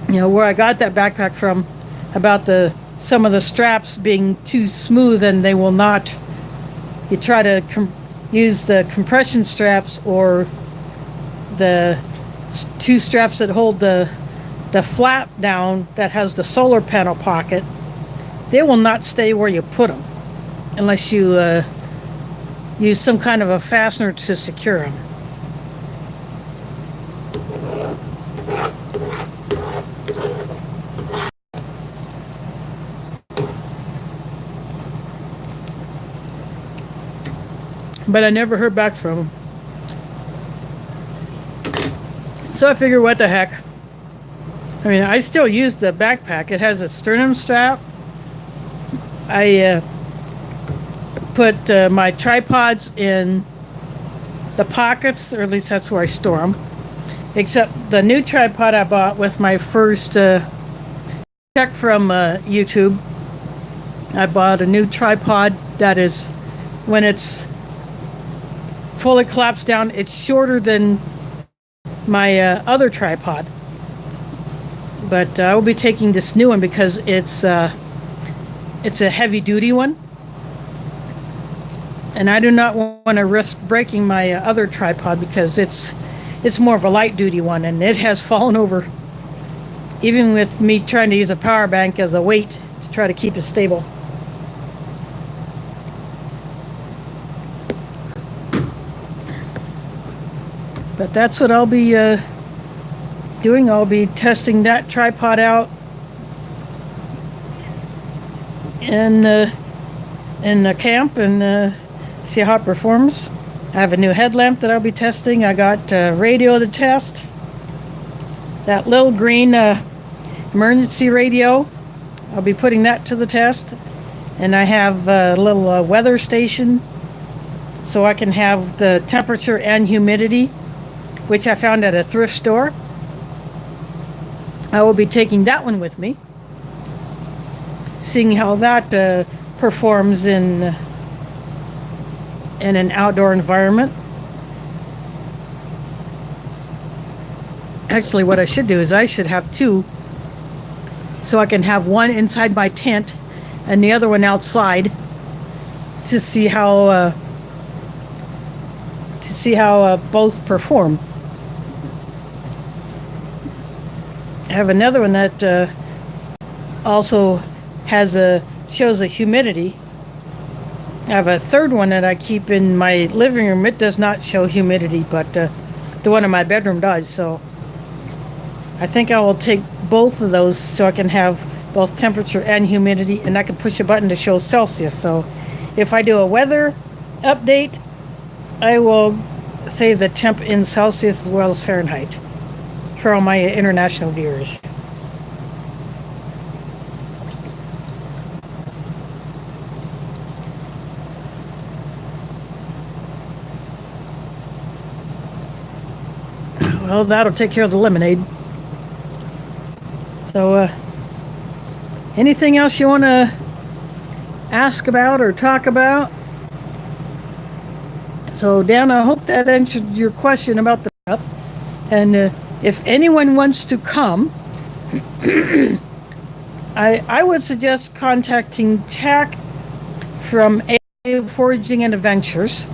where I got that backpack from, about some of the straps being too smooth, and they will not. You try to use the compression straps or the 2 straps that hold the flap down that has the solar panel pocket. They will not stay where you put them unless you use some kind of a fastener to secure them. But I never heard back from them. So I figured, what the heck. I mean, I still use the backpack. It has a sternum strap. I put my tripods in the pockets, or at least that's where I store them. Except the new tripod I bought with my first check from YouTube. I bought a new tripod that is, when it's fully collapsed down, it's shorter than my other tripod. But I will be taking this new one because it's a heavy duty one, and I do not want to risk breaking my other tripod because it's more of a light duty one, and it has fallen over, even with me trying to use a power bank as a weight to try to keep it stable. But that's what I'll be doing. I'll be testing that tripod out in the camp and see how it performs. I have a new headlamp that I'll be testing. I got radio to test. That little green emergency radio, I'll be putting that to the test. And I have a little weather station so I can have the temperature and humidity, which I found at a thrift store. I will be taking that one with me, seeing how that performs in an outdoor environment. Actually, what I should do is I should have 2, so I can have one inside my tent and the other one outside to see how both perform. I have another one that also shows a humidity. I have a third one that I keep in my living room. It does not show humidity, but the one in my bedroom does. So I think I will take both of those so I can have both temperature and humidity, and I can push a button to show Celsius. So if I do a weather update, I will say the temp in Celsius as well as Fahrenheit for all my international viewers. well, that'll take care of the lemonade. So, anything else you want to ask about or talk about? So, Dan, I hope that answered your question about the up. And if anyone wants to come, I would suggest contacting TAC from A Foraging and Adventures.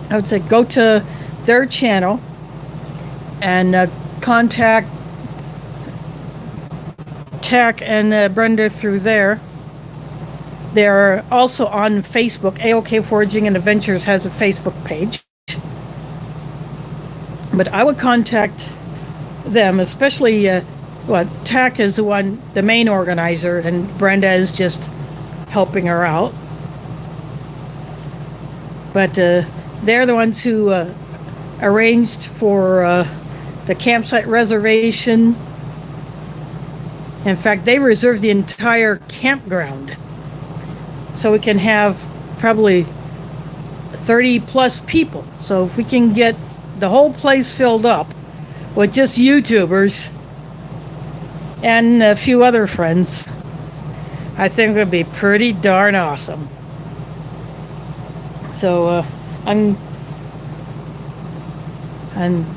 I would say go to their channel and contact TAC and Brenda through there. They're also on Facebook. AOK Foraging and Adventures has a Facebook page. But I would contact them, especially TAC is the main organizer, and Brenda is just helping her out. But they're the ones who arranged for the campsite reservation. In fact, they reserved the entire campground. So we can have probably 30 plus people. So if we can get the whole place filled up with just YouTubers and a few other friends, I think it would be pretty darn awesome. So I'm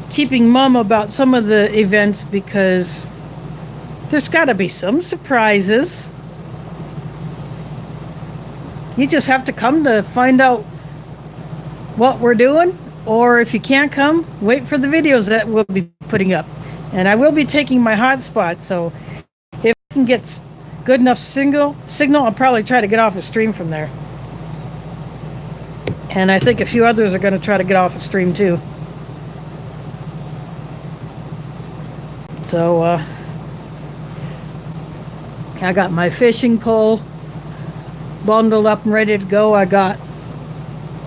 keeping mum about some of the events because there's got to be some surprises. You just have to come to find out what we're doing, or if you can't come, wait for the videos that we'll be putting up. And I will be taking my hotspot, so if I can get good enough signal, I'll probably try to get off a stream from there. And I think a few others are going to try to get off a stream too. So I got my fishing pole bundled up and ready to go. I got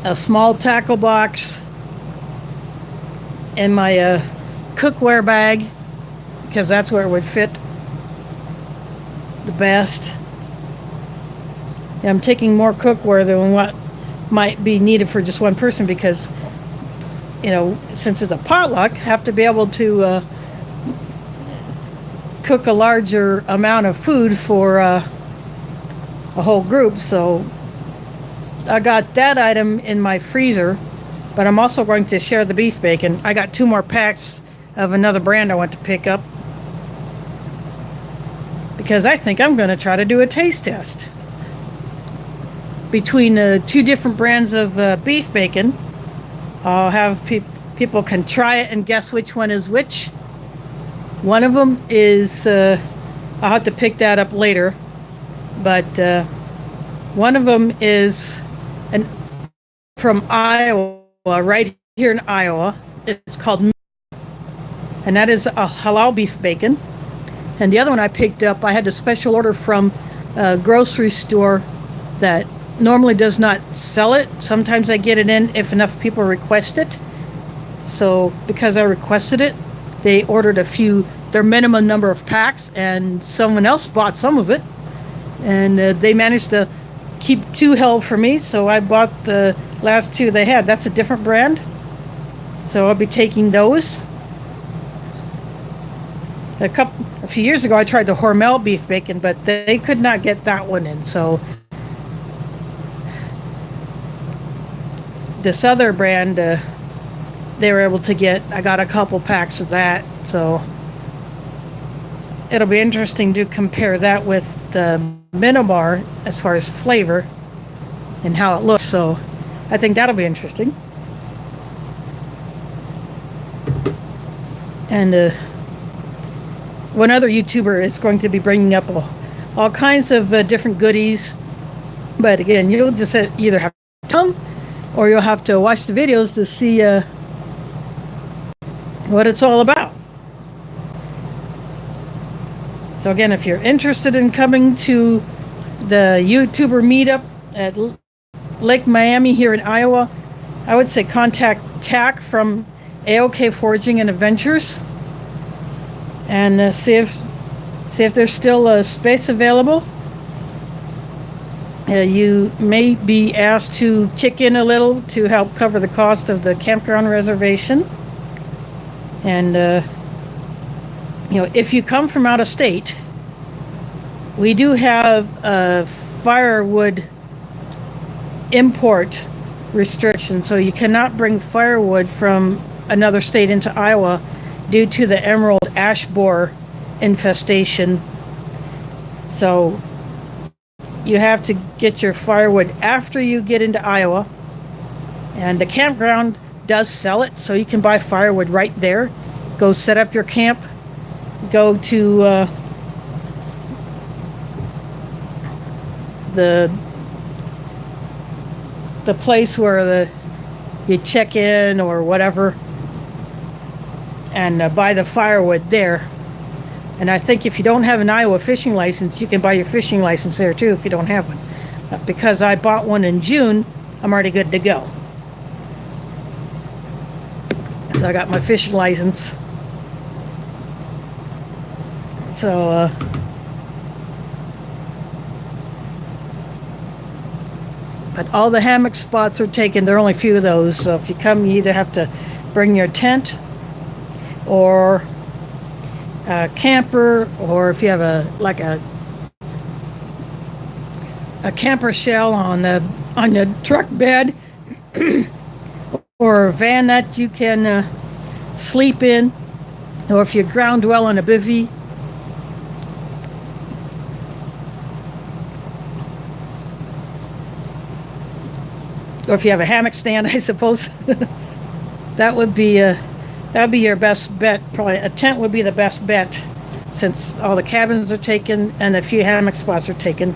a small tackle box in my cookware bag because that's where it would fit the best. I'm taking more cookware than what might be needed for just one person because, since it's a potluck, I have to be able to cook a larger amount of food for a whole group. So I got that item in my freezer, but I'm also going to share the beef bacon. I got 2 more packs of another brand I want to pick up because I think I'm going to try to do a taste test between 2 different brands of beef bacon. I'll have people can try it and guess which one is which. One of them is I'll have to pick that up later, but one of them is from Iowa, right here in Iowa. It's called, and that is a halal beef bacon. And the other one I picked up, I had a special order from a grocery store that normally does not sell it. Sometimes I get it in if enough people request it. So because I requested it, they ordered their minimum number of packs, and someone else bought some of it. And they managed to keep 2 held for me, so I bought the last 2 they had. That's a different brand. So I'll be taking those. A few years ago, I tried the Hormel beef bacon, but they could not get that one in. So this other brand, they were able to get. I got a couple packs of that. So it'll be interesting to compare that with the Minibar as far as flavor and how it looks. So I think that'll be interesting. And one other YouTuber is going to be bringing up all kinds of different goodies. But again, you'll just either have to come or you'll have to watch the videos to see what it's all about. So again, if you're interested in coming to the YouTuber meetup at Lake Miami here in Iowa, I would say contact TAC from AOK Foraging and Adventures and see if there's still a space available. You may be asked to kick in a little to help cover the cost of the campground reservation. And, if you come from out of state, we do have a firewood import restriction. So you cannot bring firewood from another state into Iowa due to the emerald ash borer infestation. So you have to get your firewood after you get into Iowa. And the campground does sell it, so you can buy firewood right there. Go set up your camp. Go to the place where you check in or whatever, and buy the firewood there. And I think if you don't have an Iowa fishing license, you can buy your fishing license there too if you don't have one. But because I bought one in June, I'm already good to go. So I got my fishing license. So but all the hammock spots are taken. There are only a few of those. So if you come, you either have to bring your tent or a camper, or if you have a camper shell on the truck bed or a van that you can sleep in, or if you ground dwell on a bivvy. Or if you have a hammock stand, I suppose. that would be your best bet. Probably a tent would be the best bet, since all the cabins are taken and a few hammock spots are taken.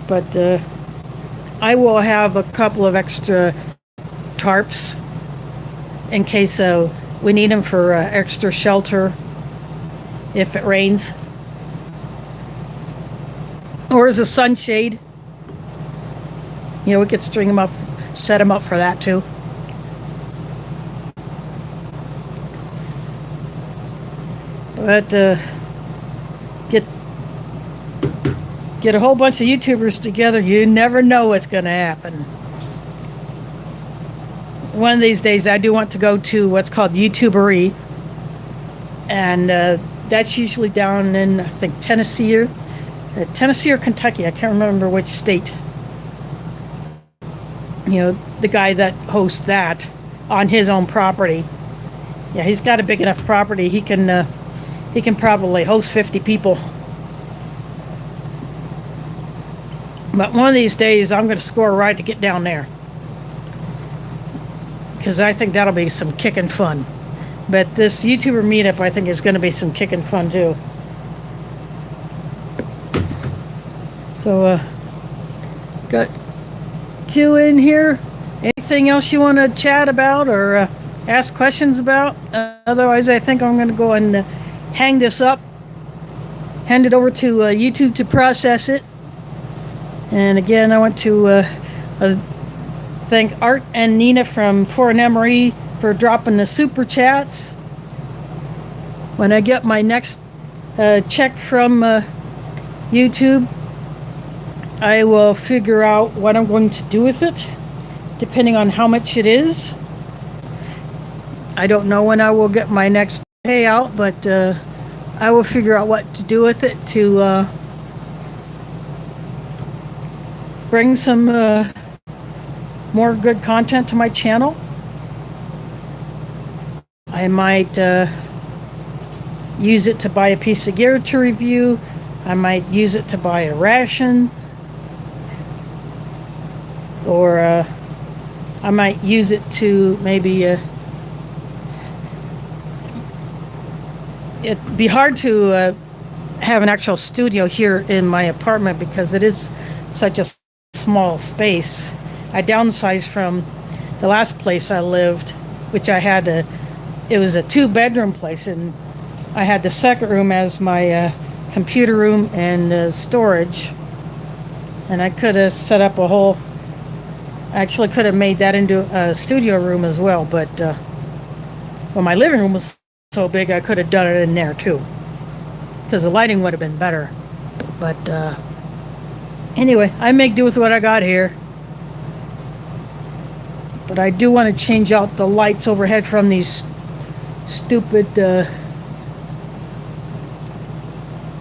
But I will have a couple of extra tarps in case we need them for extra shelter if it rains. Or as a sunshade. We could string them up, set them up for that too. But get a whole bunch of YouTubers together, you never know what's going to happen. One of these days I do want to go to what's called MRE, and that's usually down in, I think, Tennessee or Kentucky. I can't remember which state. The guy that hosts that on his own property. Yeah, he's got a big enough property. He can probably host 50 people. But one of these days, I'm going to score a ride to get down there, because I think that'll be some kickin' fun. But this YouTuber meetup, I think, is going to be some kickin' fun too. So, got two in here. Anything else you want to chat about or ask questions about? Otherwise, I think I'm going to go and hang this up, hand it over to YouTube to process it. And again, I want to thank Art and Nina from For an MRE for dropping the super chats. When I get my next check from YouTube, I will figure out what I'm going to do with it, depending on how much it is. I don't know when I will get my next payout, but I will figure out what to do with it to bring some more good content to my channel. I might use it to buy a piece of gear to review. I might use it to buy a ration. Or I might use it to maybe it'd be hard to have an actual studio here in my apartment because it is such a small space. I downsized from the last place I lived, which I had it was a 2-bedroom place, and I had the second room as my computer room and storage. And I could have set up a whole, actually could have made that into a studio room as well, but well, my living room was so big I could have done it in there too, because the lighting would have been better. But anyway, I make do with what I got here. But I do want to change out the lights overhead from these stupid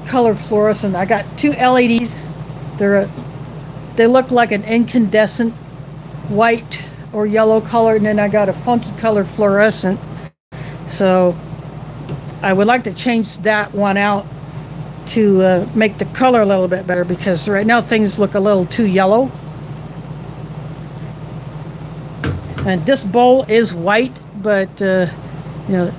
color fluorescent. I got two LEDs. They look like an incandescent white or yellow color, and then I got a funky color fluorescent. So I would like to change that one out to make the color a little bit better, because right now things look a little too yellow. And this bowl is white, but you know,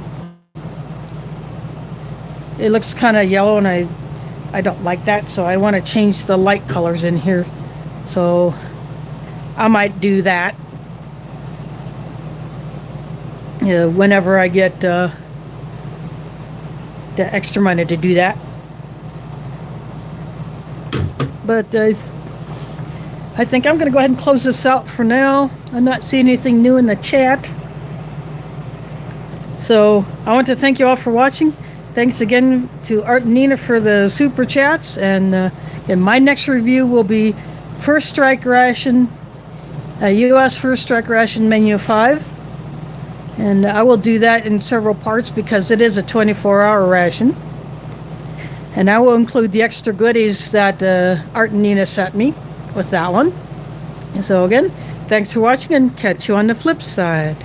it looks kind of yellow, and I don't like that, so I want to change the light colors in here. So I might do that whenever I get the extra money to do that. But I think I'm going to go ahead and close this out for now. I'm not seeing anything new in the chat. So I want to thank you all for watching. Thanks again to Art and Nina for the super chats. And my next review will be First Strike Ration, U.S. First Strike Ration Menu 5. And I will do that in several parts because it is a 24-hour ration. And I will include the extra goodies that Art and Nina sent me with that one. And so again, thanks for watching, and catch you on the flip side.